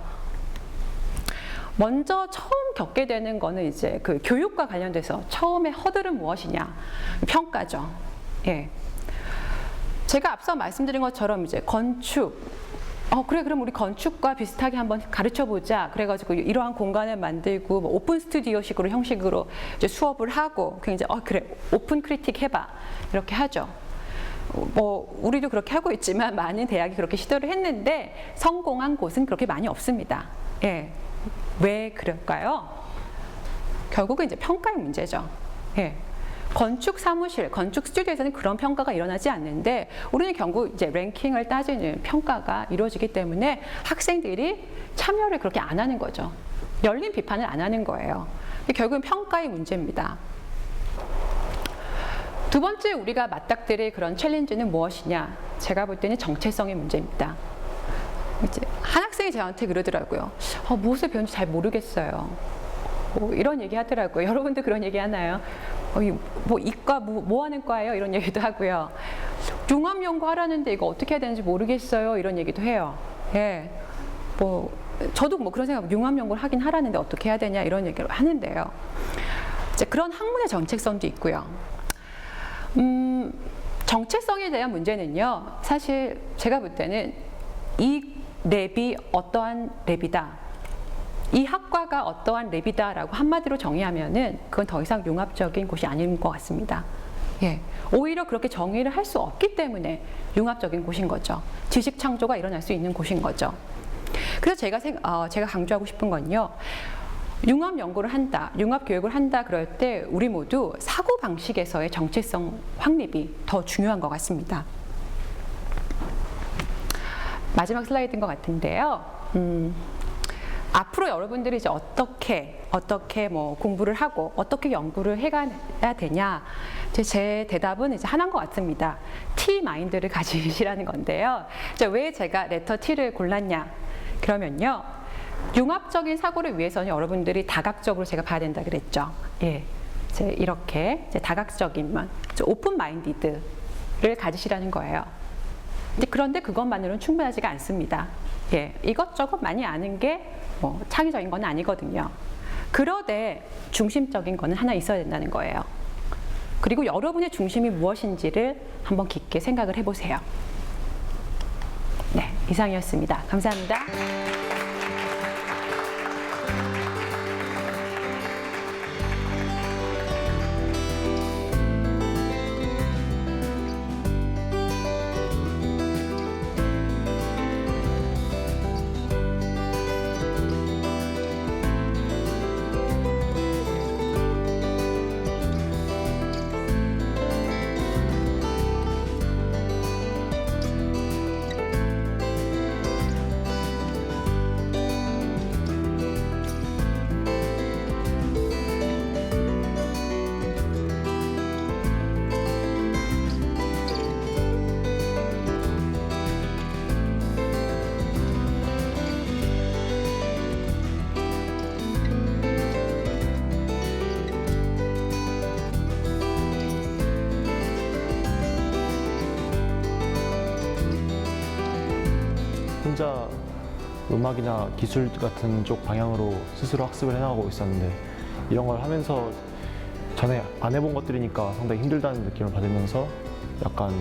먼저 처음 겪게 되는 거는 이제 그 교육과 관련돼서 처음에 허들은 무엇이냐? 평가죠. 예. 제가 앞서 말씀드린 것처럼 이제 건축, 그래, 그럼 우리 건축과 비슷하게 한번 가르쳐 보자. 그래가지고 이러한 공간을 만들고 오픈 스튜디오식으로 형식으로 이제 수업을 하고 굉장히 그래, 오픈 크리틱 해봐. 이렇게 하죠. 우리도 그렇게 하고 있지만 많은 대학이 그렇게 시도를 했는데 성공한 곳은 그렇게 많이 없습니다. 예. 왜 그럴까요? 결국은 이제 평가의 문제죠. 예. 건축 사무실, 건축 스튜디오에서는 그런 평가가 일어나지 않는데 우리는 결국 이제 랭킹을 따지는 평가가 이루어지기 때문에 학생들이 참여를 그렇게 안 하는 거죠. 열린 비판을 안 하는 거예요. 결국은 평가의 문제입니다. 두 번째 우리가 맞닥뜨릴 그런 챌린지는 무엇이냐? 제가 볼 때는 정체성의 문제입니다. 이제 한 학생이 저한테 그러더라고요. 무엇을 배우는지 잘 모르겠어요. 이런 얘기 하더라고요. 여러분도 그런 얘기 하나요? 이과 뭐 하는 과예요? 이런 얘기도 하고요. 융합연구 하라는데 이거 어떻게 해야 되는지 모르겠어요. 이런 얘기도 해요. 예. 저도 그런 생각, 융합연구를 하긴 하라는데 어떻게 해야 되냐 이런 얘기를 하는데요. 이제 그런 학문의 정체성도 있고요. 정체성에 대한 문제는요. 사실 제가 볼 때는 이 랩이 어떠한 랩이다. 이 학과가 어떠한 랩이다라고 한마디로 정의하면은 그건 더 이상 융합적인 곳이 아닌 것 같습니다. 예, 오히려 그렇게 정의를 할 수 없기 때문에 융합적인 곳인 거죠. 지식 창조가 일어날 수 있는 곳인 거죠. 그래서 제가 강조하고 싶은 건요. 융합 연구를 한다, 융합 교육을 한다 그럴 때 우리 모두 사고 방식에서의 정체성 확립이 더 중요한 것 같습니다. 마지막 슬라이드인 것 같은데요. 앞으로 여러분들이 이제 어떻게 뭐 공부를 하고 어떻게 연구를 해가야 되냐? 제 대답은 이제 하나인 것 같습니다. T 마인드를 가지시라는 건데요. 왜 제가 레터 T를 골랐냐? 그러면요. 융합적인 사고를 위해서는 여러분들이 다각적으로 제가 봐야 된다 그랬죠. 예. 이렇게 다각적인만, 오픈 마인디드를 가지시라는 거예요. 그런데 그것만으로는 충분하지가 않습니다. 예. 이것저것 많이 아는 게 뭐 창의적인 건 아니거든요. 그러되 중심적인 거는 하나 있어야 된다는 거예요. 그리고 여러분의 중심이 무엇인지를 한번 깊게 생각을 해보세요. 네, 이상이었습니다. 감사합니다. 혼자 음악이나 기술 같은 쪽 방향으로 스스로 학습을 해나가고 있었는데 이런 걸 하면서 전에 안 해본 것들이니까 상당히 힘들다는 느낌을 받으면서 약간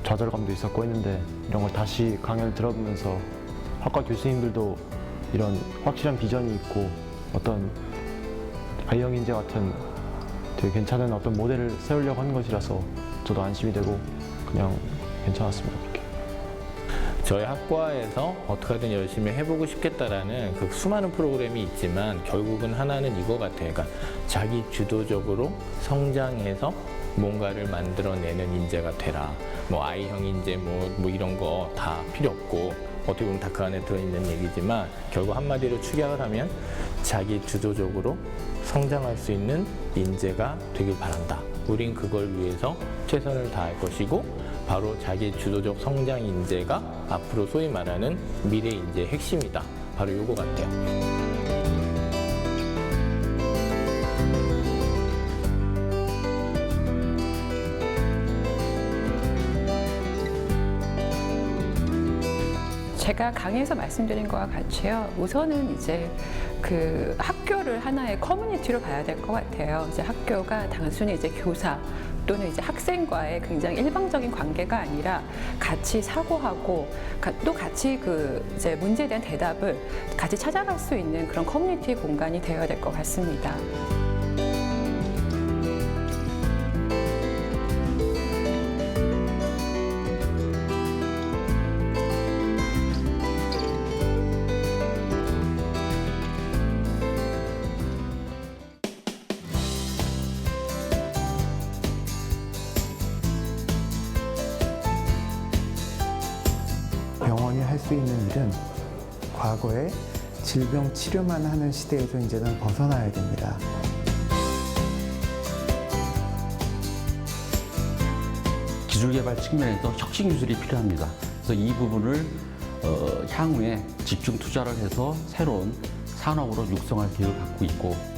좌절감도 있었고 했는데 이런 걸 다시 강연을 들어보면서 학과 교수님들도 이런 확실한 비전이 있고 어떤 아이영 인재 같은 되게 괜찮은 어떤 모델을 세우려고 하는 것이라서 저도 안심이 되고 그냥 괜찮았습니다. 그렇게. 저희 학과에서 어떻게든 열심히 해보고 싶겠다라는 그 수많은 프로그램이 있지만 결국은 하나는 이거 같아요. 그러니까 자기 주도적으로 성장해서 뭔가를 만들어내는 인재가 되라. 뭐 I형 인재 뭐 이런 거 다 필요 없고 어떻게 보면 다 그 안에 들어있는 얘기지만 결국 한마디로 축약을 하면 자기 주도적으로 성장할 수 있는 인재가 되길 바란다. 우린 그걸 위해서 최선을 다할 것이고 바로 자기 주도적 성장 인재가 앞으로 소위 말하는 미래 인재의 핵심이다. 바로 이거 같아요. 제가 강의에서 말씀드린 것과 같이요. 우선은 이제 그 학교를 하나의 커뮤니티로 봐야 될 것 같아요. 이제 학교가 단순히 이제 교사 또는 이제 학생과의 굉장히 일방적인 관계가 아니라 같이 사고하고 또 같이 그 이제 문제에 대한 대답을 같이 찾아갈 수 있는 그런 커뮤니티 공간이 되어야 될 것 같습니다. 병원이 할 수 있는 일은 과거에 질병 치료만 하는 시대에서 이제는 벗어나야 됩니다. 기술 개발 측면에서 혁신 기술이 필요합니다. 그래서 이 부분을 향후에 집중 투자를 해서 새로운 산업으로 육성할 계획을 갖고 있고